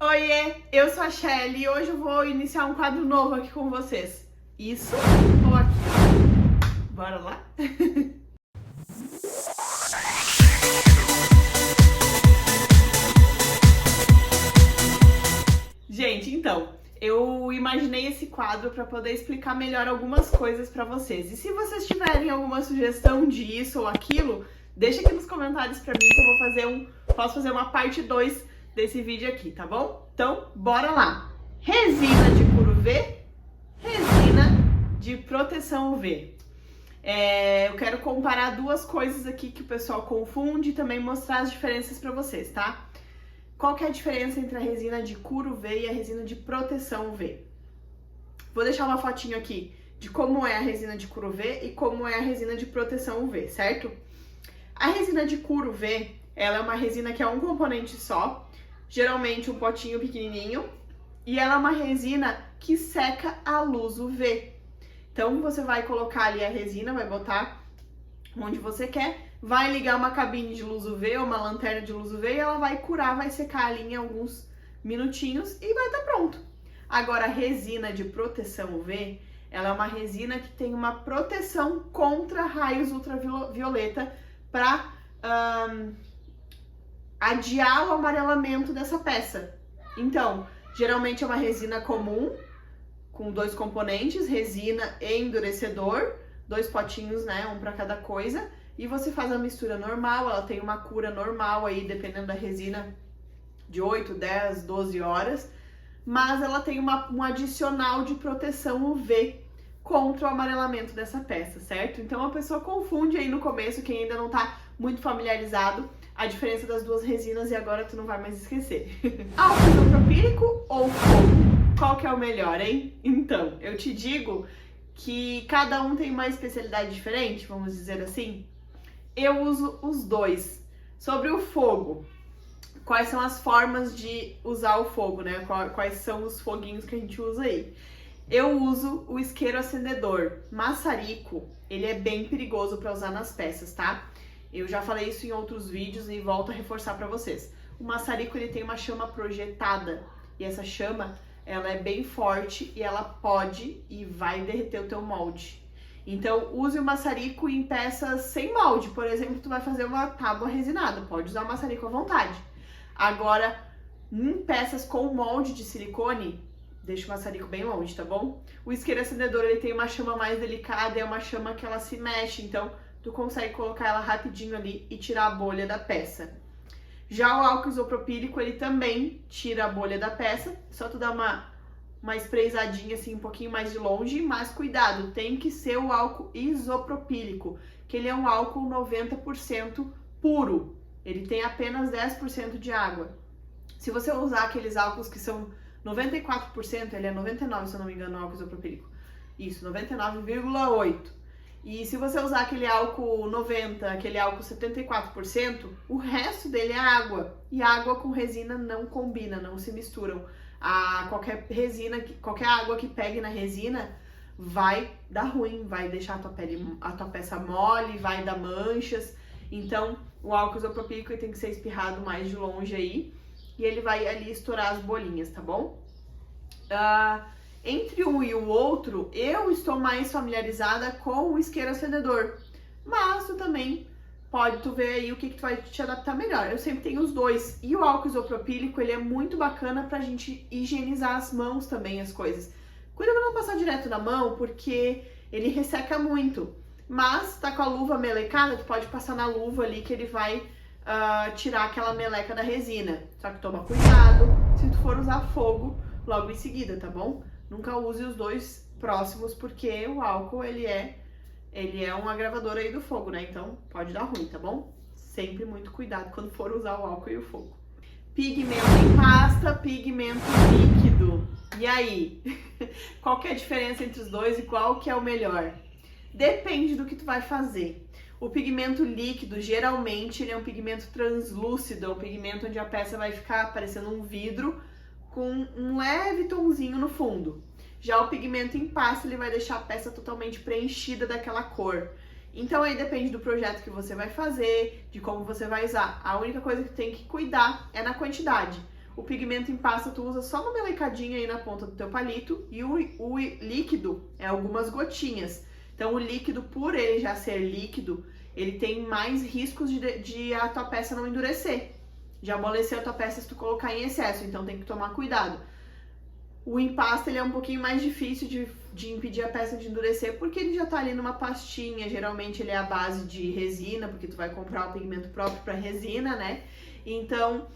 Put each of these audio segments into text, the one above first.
Oiê, eu sou a Shelly e hoje eu vou iniciar um quadro novo aqui com vocês. Isso ou aquilo? Bora lá? Gente, então, eu imaginei esse quadro para poder explicar melhor algumas coisas para vocês. E se vocês tiverem alguma sugestão disso ou aquilo, deixa aqui nos comentários para mim que eu posso fazer uma parte 2 desse vídeo aqui, tá bom? Então, bora lá! Resina de couro UV, resina de proteção UV. Eu quero comparar duas coisas aqui que o pessoal confunde e também mostrar as diferenças para vocês, tá? Qual que é a diferença entre a resina de couro UV e a resina de proteção UV? Vou deixar uma fotinho aqui de como é a resina de couro UV e como é a resina de proteção UV, certo? A resina de couro UV, ela é uma resina que é um componente só, geralmente um potinho pequenininho, e ela é uma resina que seca a luz UV. Então, você vai colocar ali a resina, vai botar onde você quer, vai ligar uma cabine de luz UV ou uma lanterna de luz UV e ela vai curar, vai secar ali em alguns minutinhos e vai estar pronto. Agora, a resina de proteção UV, ela é uma resina que tem uma proteção contra raios ultravioleta para adiar o amarelamento dessa peça. Então, geralmente é uma resina comum, com dois componentes, resina e endurecedor, dois potinhos, né, um para cada coisa, e você faz a mistura normal, ela tem uma cura normal aí, dependendo da resina, de 8, 10, 12 horas, mas ela tem um adicional de proteção UV contra o amarelamento dessa peça, certo? Então a pessoa confunde aí no começo, quem ainda não tá muito familiarizado, a diferença das duas resinas e agora tu não vai mais esquecer. Álcool isopropílico ou fogo? Qual que é o melhor, hein? Então, eu te digo que cada um tem uma especialidade diferente, vamos dizer assim. Eu uso os dois. Sobre o fogo, quais são as formas de usar o fogo, né? Quais são os foguinhos que a gente usa aí? Eu uso o isqueiro acendedor. Maçarico, ele é bem perigoso para usar nas peças, tá? Eu já falei isso em outros vídeos e volto a reforçar para vocês. O maçarico, ele tem uma chama projetada e essa chama, ela é bem forte e ela pode e vai derreter o teu molde. Então, use o maçarico em peças sem molde. Por exemplo, tu vai fazer uma tábua resinada, pode usar o maçarico à vontade. Agora, em peças com molde de silicone, deixa o maçarico bem longe, tá bom? O isqueiro acendedor, ele tem uma chama mais delicada, é uma chama que ela se mexe, então tu consegue colocar ela rapidinho ali e tirar a bolha da peça. Já o álcool isopropílico, ele também tira a bolha da peça, só tu dá uma sprayzadinha assim um pouquinho mais de longe, mas cuidado, tem que ser o álcool isopropílico, que ele é um álcool 90% puro, ele tem apenas 10% de água. Se você usar aqueles álcools que são 94%, ele é 99%, se eu não me engano, o álcool isopropílico. Isso, 99,8%. E se você usar aquele álcool 90%, aquele álcool 74%, o resto dele é água. E água com resina não combina, não se misturam. Qualquer resina, qualquer água que pegue na resina vai dar ruim, vai deixar a tua peça mole, vai dar manchas. Então, o álcool isopropílico tem que ser espirrado mais de longe aí. E ele vai ali estourar as bolinhas, tá bom? Entre um e o outro, eu estou mais familiarizada com o isqueiro acendedor. Mas tu também tu vê aí o que tu vai te adaptar melhor. Eu sempre tenho os dois. E o álcool isopropílico, ele é muito bacana pra gente higienizar as mãos também, as coisas. Cuida pra não passar direto na mão, porque ele resseca muito. Mas tá com a luva melecada, tu pode passar na luva ali que ele vai tirar aquela meleca da resina. Só que toma cuidado se tu for usar fogo logo em seguida, tá bom? Nunca use os dois próximos, porque o álcool, ele é um agravador aí do fogo, né? Então, pode dar ruim, tá bom? Sempre muito cuidado quando for usar o álcool e o fogo. Pigmento em pasta, pigmento líquido. E aí? Qual que é a diferença entre os dois e qual que é o melhor? Depende do que tu vai fazer. O pigmento líquido, geralmente, ele é um pigmento translúcido, é um pigmento onde a peça vai ficar parecendo um vidro com um leve tonzinho no fundo. Já o pigmento em pasta, ele vai deixar a peça totalmente preenchida daquela cor. Então aí depende do projeto que você vai fazer, de como você vai usar. A única coisa que tem que cuidar é na quantidade. O pigmento em pasta tu usa só uma melecadinha aí na ponta do teu palito e o líquido é algumas gotinhas. Então o líquido, por ele já ser líquido, ele tem mais riscos de a tua peça não endurecer, de amolecer a tua peça se tu colocar em excesso, então tem que tomar cuidado. O em pasta ele é um pouquinho mais difícil de impedir a peça de endurecer, porque ele já tá ali numa pastinha, geralmente ele é a base de resina, porque tu vai comprar o pigmento próprio para resina, né? Então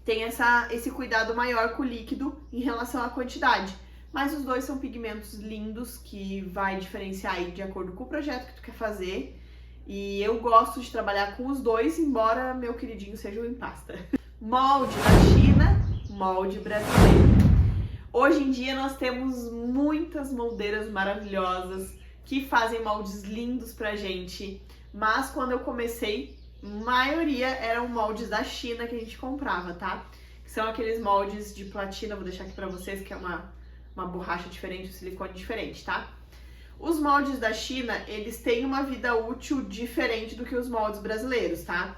tem esse cuidado maior com o líquido em relação à quantidade. Mas os dois são pigmentos lindos que vai diferenciar aí de acordo com o projeto que tu quer fazer. E eu gosto de trabalhar com os dois, embora meu queridinho seja o em pasta. Molde da China, molde brasileiro. Hoje em dia nós temos muitas moldeiras maravilhosas que fazem moldes lindos pra gente. Mas quando eu comecei, maioria eram moldes da China que a gente comprava, tá? Que são aqueles moldes de platina, vou deixar aqui pra vocês, que é uma borracha diferente, um silicone diferente, tá? Os moldes da China, eles têm uma vida útil diferente do que os moldes brasileiros, tá?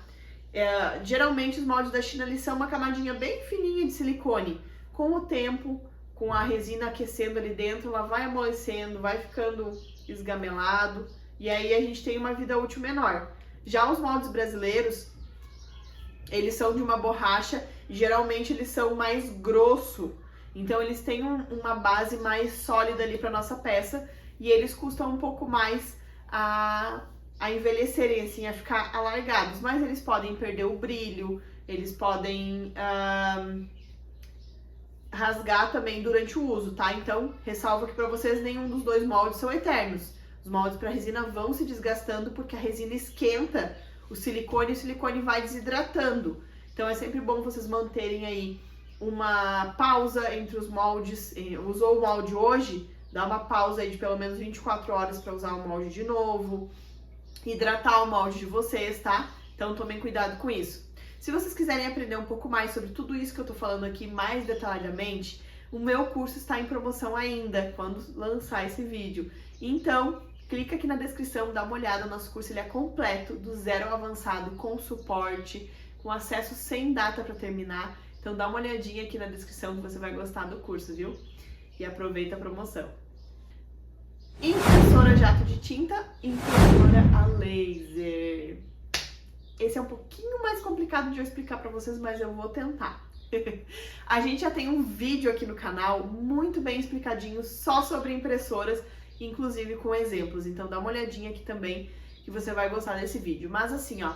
Geralmente os moldes da China, eles são uma camadinha bem fininha de silicone. Com o tempo, com a resina aquecendo ali dentro, ela vai amolecendo, vai ficando esgamelado, e aí a gente tem uma vida útil menor. Já os moldes brasileiros, eles são de uma borracha, geralmente eles são mais grosso, então eles têm uma base mais sólida ali para nossa peça e eles custam um pouco mais a envelhecerem, assim, a ficar alargados, mas eles podem perder o brilho, eles podem rasgar também durante o uso, tá? Então, ressalvo aqui para vocês, nenhum dos dois moldes são eternos. Os moldes para resina vão se desgastando porque a resina esquenta o silicone e o silicone vai desidratando. Então é sempre bom vocês manterem aí uma pausa entre os moldes. Usou o molde hoje, dá uma pausa aí de pelo menos 24 horas para usar o molde de novo. Hidratar o molde de vocês, tá? Então tomem cuidado com isso. Se vocês quiserem aprender um pouco mais sobre tudo isso que eu tô falando aqui mais detalhadamente, o meu curso está em promoção ainda, quando lançar esse vídeo. Então, clica aqui na descrição, dá uma olhada, o nosso curso ele é completo, do zero ao avançado, com suporte, com acesso sem data para terminar. Então dá uma olhadinha aqui na descrição que você vai gostar do curso, viu? E aproveita a promoção. Impressora jato de tinta, impressora a laser. Esse é um pouquinho mais complicado de eu explicar para vocês, mas eu vou tentar. A gente já tem um vídeo aqui no canal muito bem explicadinho só sobre impressoras, inclusive com exemplos. Então dá uma olhadinha aqui também que você vai gostar desse vídeo. Mas assim, ó,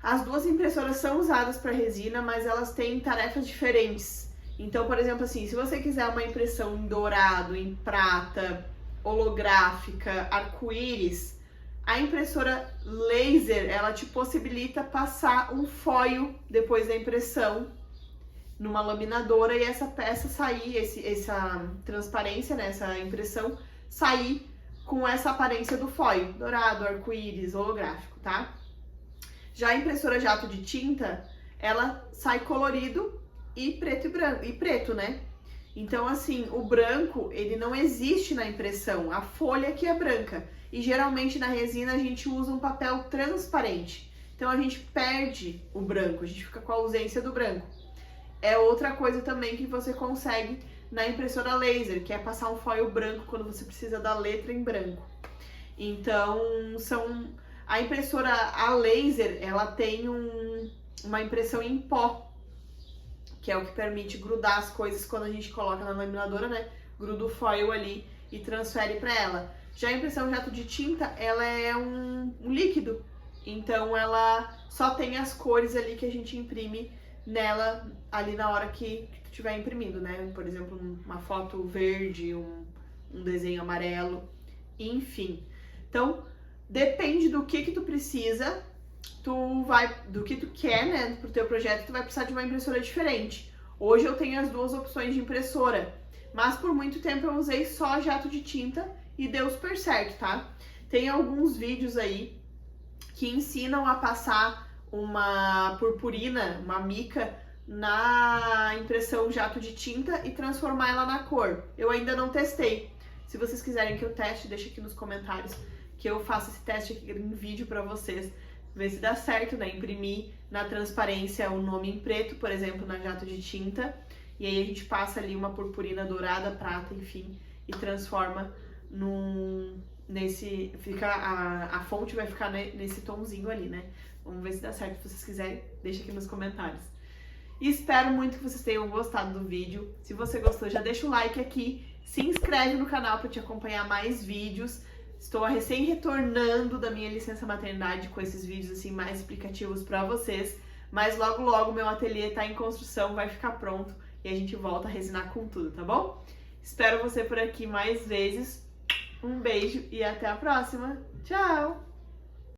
as duas impressoras são usadas para resina, mas elas têm tarefas diferentes. Então, por exemplo, assim, se você quiser uma impressão em dourado, em prata, holográfica, arco-íris, a impressora laser, ela te possibilita passar um foil depois da impressão numa laminadora e essa peça sair, essa transparência, né, essa impressão, sair com essa aparência do foil, dourado, arco-íris, holográfico, tá? Já a impressora jato de tinta, ela sai colorido e preto e branco, e preto, né? Então, assim, o branco, ele não existe na impressão, a folha que é branca. E geralmente na resina a gente usa um papel transparente. Então a gente perde o branco, a gente fica com a ausência do branco. É outra coisa também que você consegue na impressora laser, que é passar um foil branco quando você precisa da letra em branco. Então, a impressora a laser, ela tem uma impressão em pó, que é o que permite grudar as coisas quando a gente coloca na laminadora, né? Gruda o foil ali e transfere para ela. Já a impressão jato de tinta, ela é um líquido, então ela só tem as cores ali que a gente imprime nela ali na hora que tu estiver imprimindo, né? Por exemplo, uma foto verde, um desenho amarelo, enfim. Então, depende do que tu precisa, do que tu quer, né, pro teu projeto, tu vai precisar de uma impressora diferente. Hoje eu tenho as duas opções de impressora, mas por muito tempo eu usei só jato de tinta e deu super certo, tá? Tem alguns vídeos aí que ensinam a passar uma purpurina, uma mica, na impressão jato de tinta e transformar ela na cor. Eu ainda não testei. Se vocês quiserem que eu teste, deixa aqui nos comentários que eu faço esse teste aqui em vídeo pra vocês. ver se dá certo, né? Imprimir na transparência o nome em preto, por exemplo, na jato de tinta. E aí a gente passa ali uma purpurina dourada, prata, enfim, e transforma a fonte vai ficar nesse tomzinho ali, né? Vamos ver se dá certo. Se vocês quiserem, deixa aqui nos comentários. E espero muito que vocês tenham gostado do vídeo. Se você gostou, já deixa o like aqui. Se inscreve no canal para te acompanhar mais vídeos. Estou recém retornando da minha licença maternidade com esses vídeos assim mais explicativos para vocês. Mas logo logo meu ateliê está em construção, vai ficar pronto e a gente volta a resinar com tudo, tá bom? Espero você por aqui mais vezes. Um beijo e até a próxima. Tchau!